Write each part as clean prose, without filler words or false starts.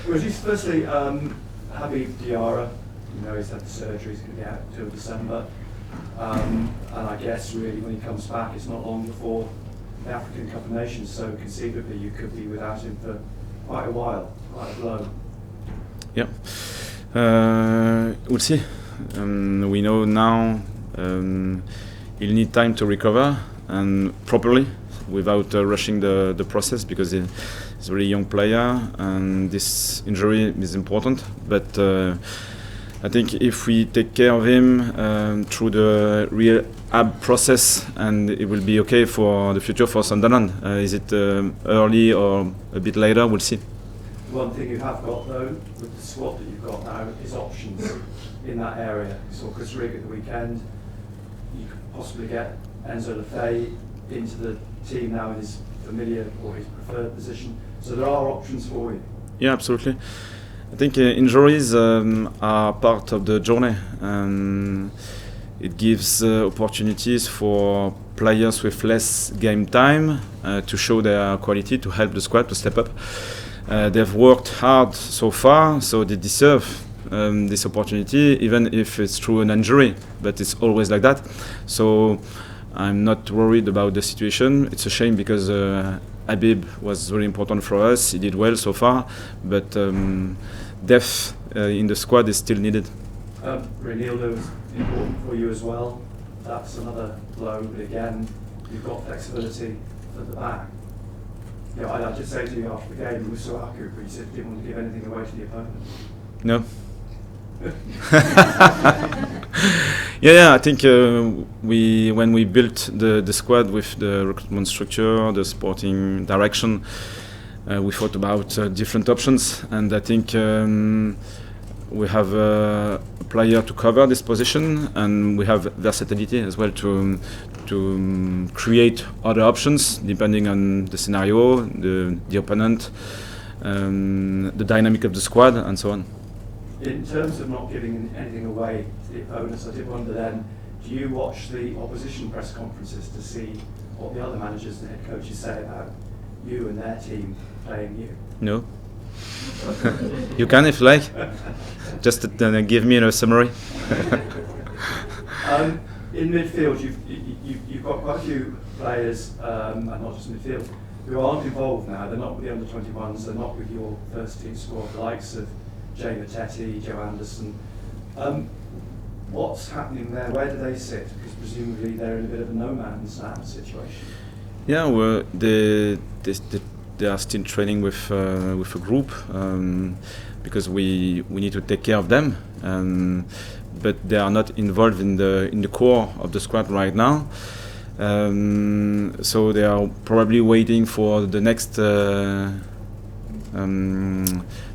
Régis, firstly, Habib Diarra, he's had the surgery, he's going to be out until December. And I guess really when he comes back, it's not long before the African Cup of Nations, so conceivably you could be without him for quite a while, quite a blow. Yeah, we'll see. We know now he'll need time to recover and properly without rushing the process, because he's a really young player and this injury is important. But I think if we take care of him through the rehab process, and it will be okay for the future for Sunderland. Is it early or a bit later? We'll see. One thing you have got though, with the squad that you've got now, is options in that area. You saw Coach Régis at the weekend. You could possibly get Enzo Lefebvre into the team now in his familiar or his preferred position. So there are options for you. Yeah, absolutely. I think injuries are part of the journey. It gives opportunities for players with less game time to show their quality, to help the squad to step up. They've worked hard so far, so they deserve this opportunity, even if it's through an injury, but it's always like that. So I'm not worried about the situation. It's a shame because Habib was really important for us. He did well so far, but depth in the squad is still needed. Reinildo is important for you as well. That's another blow, but again, you've got flexibility at the back. I did say to you after the game, with Suaku, but you said you didn't want to give anything away to the opponent. No. Yeah, I think when we built the squad with the recruitment structure, the sporting direction, we thought about different options, and I think we have a player to cover this position, and we have versatility as well to create other options depending on the scenario, the opponent, the dynamic of the squad, and so on. In terms of not giving anything away to the opponents, I did wonder then, do you watch the opposition press conferences to see what the other managers and head coaches say about you and their team playing you? No. You can if you like. Just give me a summary. In midfield, you've got quite a few players, and not just midfield, who aren't involved now. They're not with the under-21s. They're not with your first team squad, the likes of Jay Mattetti, Joe Anderson. What's happening there? Where do they sit? Because presumably they're in a bit of a no man's land situation. Yeah, well, they are still training with a group because we need to take care of them. But they are not involved in the core of the squad right now. So they are probably waiting for the next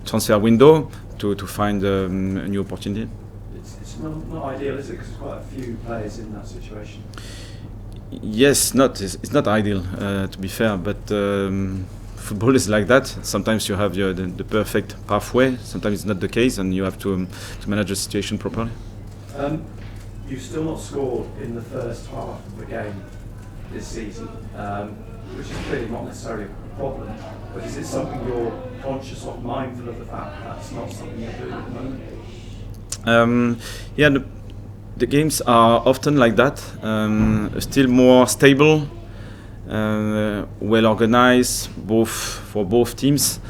transfer window to find a new opportunity. It's not ideal, is it? Because there's quite a few players in that situation. Yes, it's not ideal, to be fair, but football is like that. Sometimes you have the perfect pathway, sometimes it's not the case, and you have to manage the situation properly. You've still not scored in the first half of the game this season, which is clearly not necessarily a problem, but is it something you're conscious of, mindful of the fact that that's not something you're doing at the moment? Yeah, the games are often like that, still more stable, well organized, for both teams,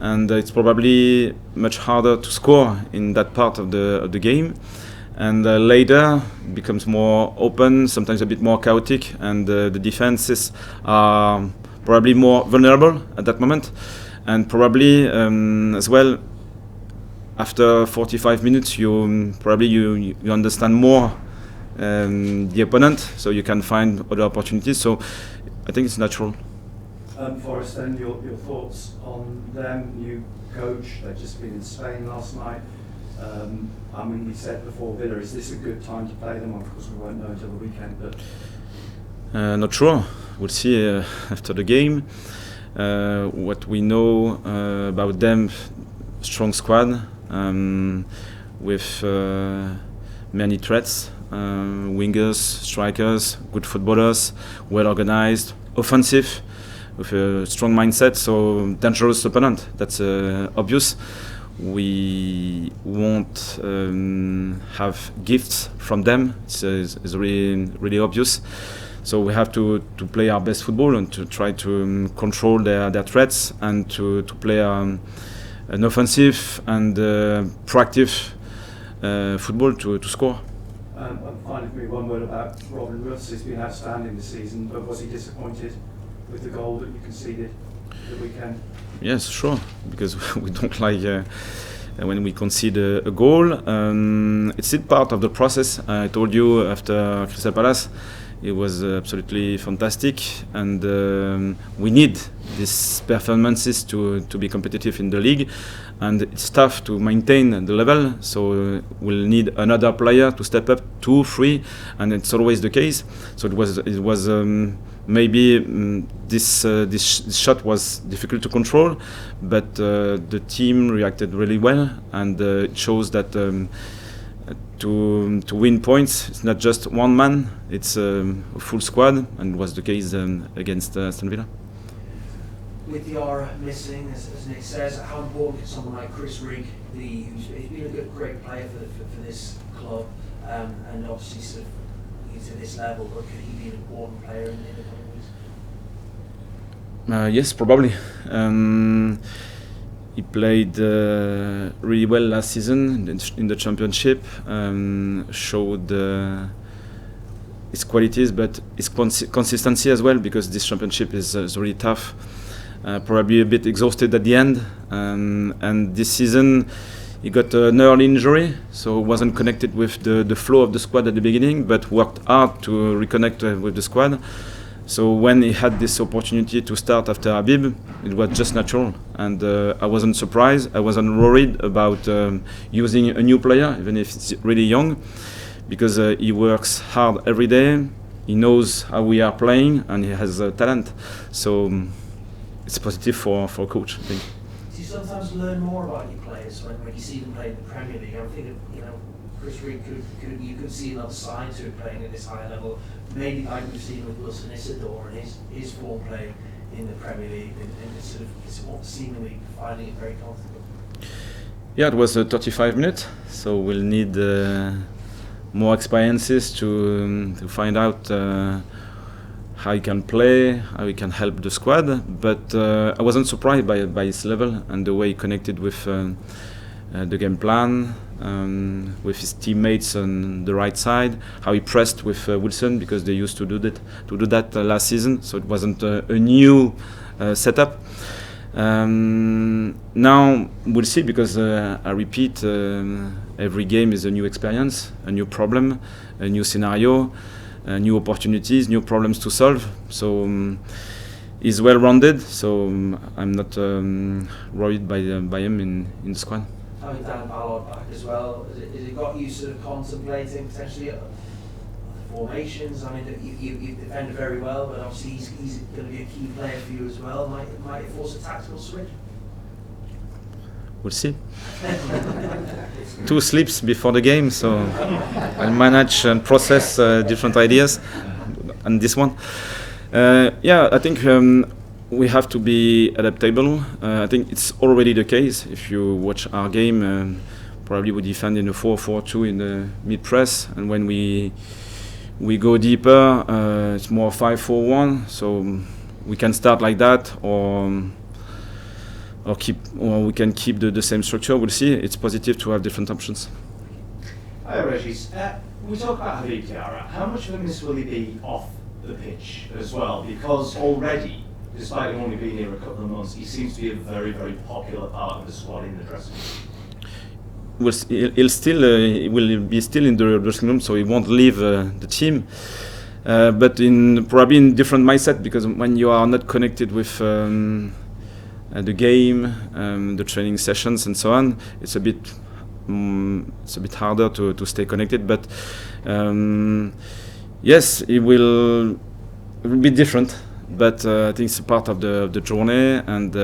and it's probably much harder to score in that part of the game. And later becomes more open, sometimes a bit more chaotic, and the defenses are probably more vulnerable at that moment. And probably as well, after 45 minutes, you understand more the opponent, so you can find other opportunities. So I think it's natural. Forest, then your thoughts on them, new coach? They've just been in Spain last night. I mean, we said before Villa, is this a good time to play them? Of course, we won't know until the weekend, but not sure. We'll see after the game. What we know about them: strong squad with many threats, wingers, strikers, good footballers, well organized, offensive. with a strong mindset, so dangerous opponent. That's obvious. We won't have gifts from them. It's really obvious. So we have to play our best football and to try to control their threats and to play an offensive and proactive football to score. And finally, for me, one word about Robin Russ. He's been outstanding this season, but was he disappointed with the goal that you conceded the weekend? Yes, sure, because we don't like when we concede a goal. It's still part of the process. I told you after Crystal Palace, it was absolutely fantastic, and we need these performances to be competitive in the league, and it's tough to maintain the level, so we'll need another player to step up, 2, 3, and it's always the case. So it was maybe this shot was difficult to control, but the team reacted really well, and it shows that to win points, it's not just one man, it's a full squad, and it was the case against Aston Villa. With Yara missing, as Nick says, how important can someone like Chris Régis, who's been a great player for this club, and obviously sort of he's at this level, but could he be an important player in the coming weeks? Yes, probably. He played really well last season in the championship, showed his qualities, but his consistency as well, because this championship is really tough. Probably a bit exhausted at the end, and this season he got an early injury, so wasn't connected with the flow of the squad at the beginning, but worked hard to reconnect with the squad. So when he had this opportunity to start after Habib, it was just natural, and I wasn't surprised. I wasn't worried about using a new player, even if it's really young, because he works hard every day. He knows how we are playing, and he has talent. So it's positive for coach, I think. Do you sometimes learn more about your players when you see them play in the Premier League? I'm thinking, Chris Régis you could see another side to him playing at this high level, maybe like we've seen with Wilson Isidore and his form playing in the Premier League, and sort of seemingly finding it very comfortable. Yeah, it was 35 minutes, so we'll need more experiences to find out how he can play, how he can help the squad. But I wasn't surprised by his level and the way he connected with the game plan, with his teammates on the right side, how he pressed with Wilson, because they used to do that last season, so it wasn't a new setup. Now we'll see, because I repeat, every game is a new experience, a new problem, a new scenario, new opportunities, new problems to solve. So he's well-rounded, so I'm not worried by him in the squad. Having Dan Ballard back as well, has it got you sort of contemplating potentially formations? I mean, you defended very well, but obviously he's going to be a key player for you as well. Might it force a tactical switch? We'll see. 2 sleeps before the game, so I'll manage and process different ideas, and this one. Yeah, I think we have to be adaptable. I think it's already the case. If you watch our game, probably we defend in a 4-4-2 in the mid-press, and when we go deeper, it's more 5-4-1. So we can start like that, or we can keep the same structure. We'll see. It's positive to have different options. Hi, Régis. We talk about Habib Diarra. How much of a miss will he be off the pitch as well? Because already, despite him only being here a couple of months, he seems to be a very, very popular part of the squad in the dressing room. He will be still in the dressing room, so he won't leave the team. But probably in different mindset, because when you are not connected with the game, the training sessions, and so on, it's a bit harder to stay connected. But yes, it will be different. But I think it's a part of the journey, and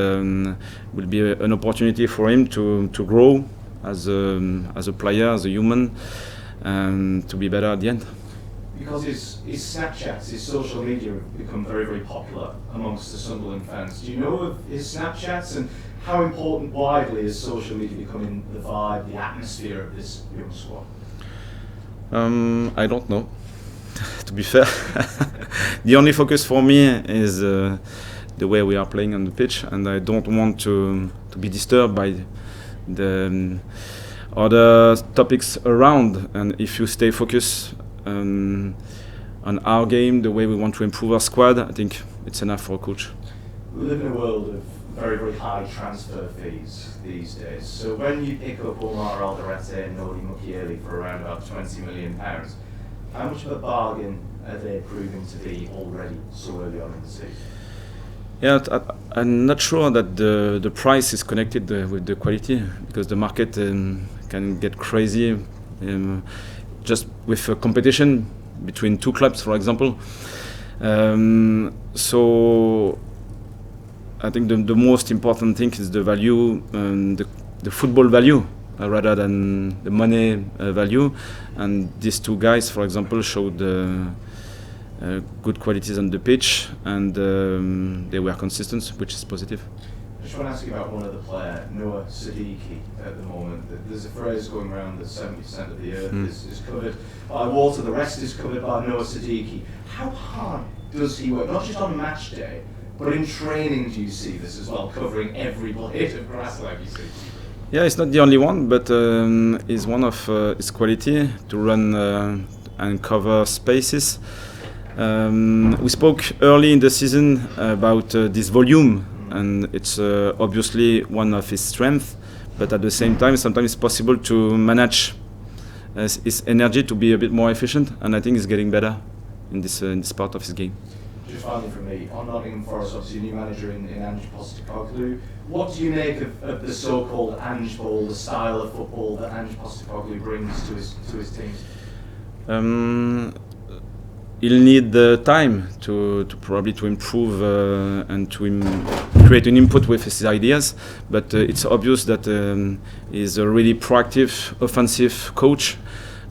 will be an opportunity for him to grow as a player, as a human, and to be better at the end. because his Snapchats, his social media have become very, very popular amongst the Sunderland fans. Do you know of his Snapchats, and how important widely is social media becoming the vibe, the atmosphere of this young squad? I don't know, to be fair. The only focus for me is the way we are playing on the pitch, and I don't want to be disturbed by the other topics around. And if you stay focused on our game, the way we want to improve our squad, I think it's enough for a coach. We live in a world of very, very high transfer fees these days. So when you pick up Omar Alderete and Nodi Mukiele for around about £20 million, how much of a bargain are they proving to be already so early on in the season? Yeah, I'm not sure that the price is connected with the quality, because the market can get crazy just with a competition between two clubs, for example. So I think the most important thing is the value, the football value, rather than the money value. And these two guys, for example, showed good qualities on the pitch, and they were consistent, which is positive. I just want to ask you about one other player, Noah Siddiqui, at the moment. There's a phrase going around that 70% of the earth is covered by water, the rest is covered by Noah Siddiqui. How hard does he work, not just on match day, but in training? Do you see this as well, covering every blade of grass like you see? Yeah, it's not the only one, but it's one of his quality to run and cover spaces. We spoke early in the season about this volume, and it's obviously one of his strengths, but at the same time sometimes it's possible to manage his energy to be a bit more efficient, and I think he's getting better in this part of his game. Just finally from me, on Nottingham Forest, obviously a new manager in Ange Postecoglou. What do you make of the so-called Ange Ball, the style of football that Ange Postecoglou brings to his teams? He'll need the time to probably to improve and to create an input with his ideas, but it's obvious that he's a really proactive, offensive coach,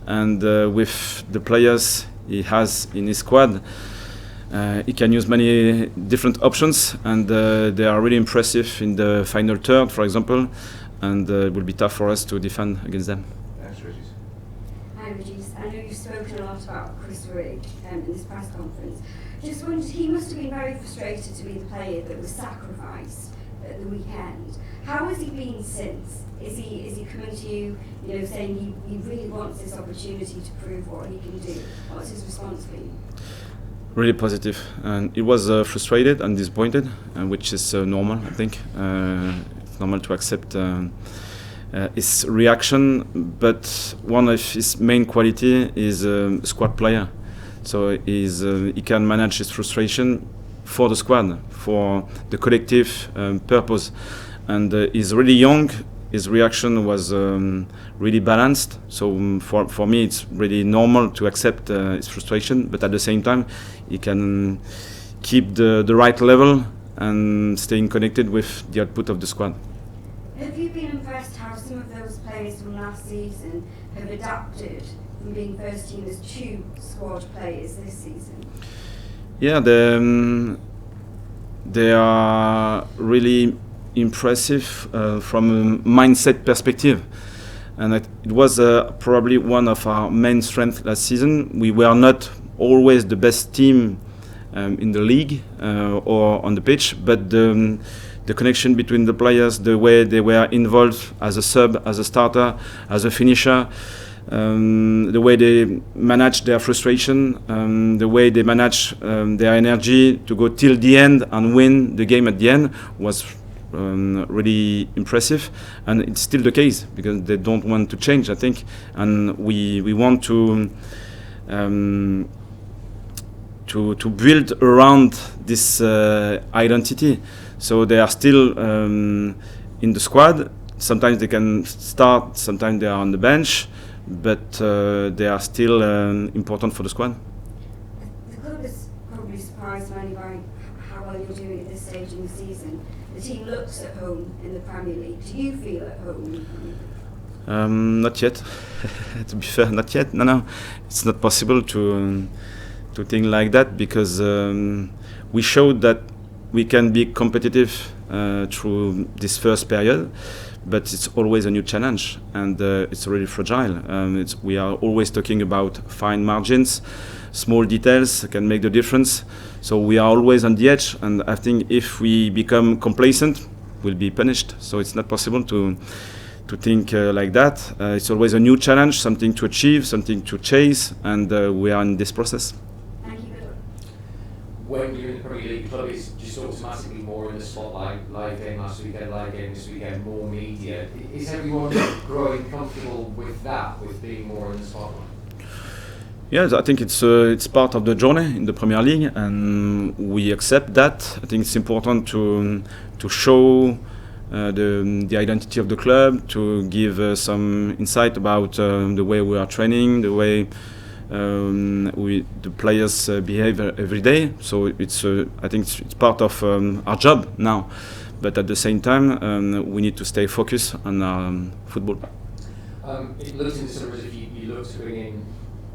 and with the players he has in his squad, he can use many different options, and they are really impressive in the final third, for example, and it will be tough for us to defend against them. Thanks, Régis. Hi, Régis. I know you've spoken a lot about Chris Rigg in this press conference. Just wondered, he must have been very frustrated to be the player that was sacrificed at the weekend. How has he been since? Is he coming to you, saying he really wants this opportunity to prove what he can do? What's his response been? Really positive, and he was frustrated and disappointed, which is normal, I think. It's normal to accept his reaction, but one of his main quality is a squad player. So he can manage his frustration for the squad, for the collective purpose. And he's really young. His reaction was really balanced. So for me, it's really normal to accept his frustration, but at the same time, he can keep the right level and staying connected with the output of the squad. Have you been impressed how some of those players from last season have adapted from being first team as two squad players this season? Yeah, they are really impressive from a mindset perspective, and it was probably one of our main strengths last season. We were not always the best team in the league or on the pitch, but the connection between the players, the way they were involved as a sub, as a starter, as a finisher, the way they manage their frustration, the way they manage their energy to go till the end and win the game at the end was really impressive, and it's still the case because they don't want to change, I think, and we want to build around this identity. So they are still in the squad. Sometimes they can start, sometimes they are on the bench, but they are still important for the squad. The club is probably surprised mainly by how well you're doing at this stage in the season. The team looks at home in the Premier League. Do you feel at home in the Premier League? Not yet. To be fair, not yet. No, it's not possible to think like that because we showed that we can be competitive through this first period, but it's always a new challenge and it's really fragile. We are always talking about fine margins, small details can make the difference. So we are always on the edge, and I think if we become complacent, we'll be punished. So it's not possible to think like that. It's always a new challenge, something to achieve, something to chase, and we are in this process. Thank you. When you're in the Premier League, club is just automatically more in the spotlight. Live game last weekend, live game this weekend, more media. Is everyone growing comfortable with that, with being more in the spotlight? Yes, I think it's part of the journey in the Premier League, and we accept that. I think it's important to show the identity of the club, to give some insight about the way we are training, the way the players behave every day. So I think it's part of our job now. But at the same time, we need to stay focused on our football. It looks in sort of as if you look to bring in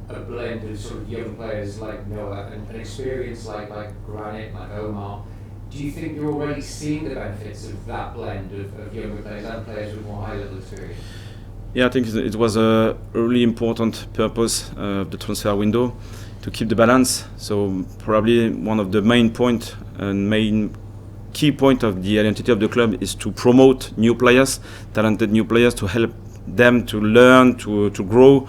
a blend of sort of young players like Noah and an experience like Granit, like Omar. Do you think you're already seeing the benefits of that blend of younger players and players with more high-level experience? Yeah, I think it was a really important purpose of the transfer window to keep the balance. So probably one of the main key point of the identity of the club is to promote new players, talented new players, to help them to learn, to grow.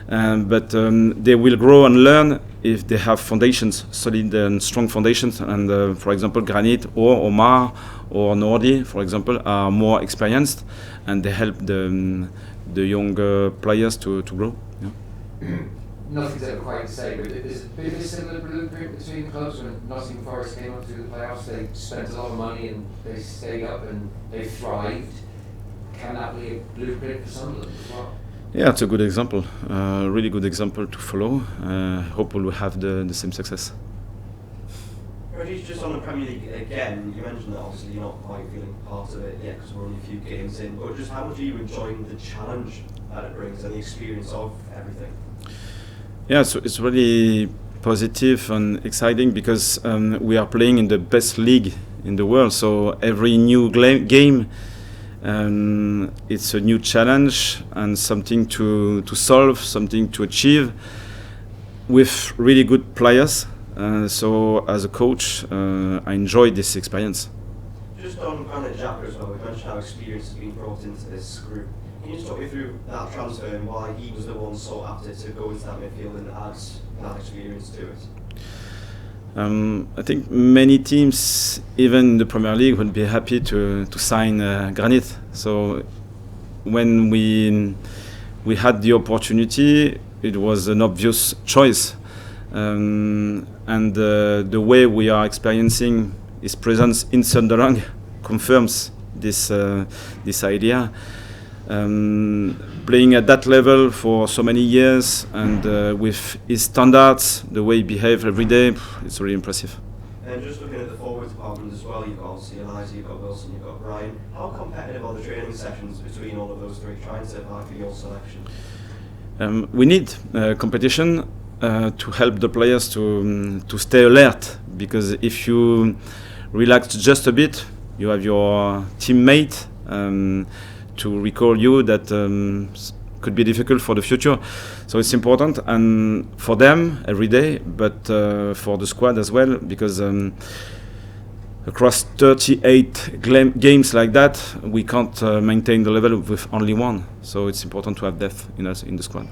But they will grow and learn if they have foundations, solid and strong foundations. And for example, Granit or Omar or Nordi, for example, are more experienced, and they help the younger players to grow. Yeah. Nothing's ever quite the same, but there's a bit of a similar blueprint between clubs. When Nottingham Forest came up through the playoffs, they spent a lot of money and they stayed up and they thrived. Can that be a blueprint for Sunderland as well? Yeah, it's a good example, really good example to follow. Hopefully we'll have the same success. Régis, just on the Premier League again, you mentioned that obviously you're not quite feeling part of it yet because we're only a few games in, but just how much are you enjoying the challenge that it brings and the experience of everything? Yeah, so it's really positive and exciting because we are playing in the best league in the world, so every new game it's a new challenge and something to solve, something to achieve with really good players. So as a coach, I enjoyed this experience. Just on Granit Xhaka as well, we mentioned how experience has been brought into this group. Can you just talk me through that transfer and why he was the one sought after to go into that midfield and add that experience to it? I think many teams, even in the Premier League, would be happy to sign Granit. So when we had the opportunity, it was an obvious choice. And the way we are experiencing his presence in Sunderland confirms this idea. Playing at that level for so many years and with his standards, the way he behaves every day, it's really impressive. And just looking at the forward department as well, you've got obviously Eliza, you've got Wilson, you've got Brian. How competitive are the training sessions between all of those three, trying to vie for your selection? We need competition to help the players to stay alert, because if you relax just a bit, you have your teammate to recall you that could be difficult for the future. So it's important, and for them every day, but for the squad as well, because across 38 games like that, we can't maintain the level with only one. So it's important to have depth in the squad.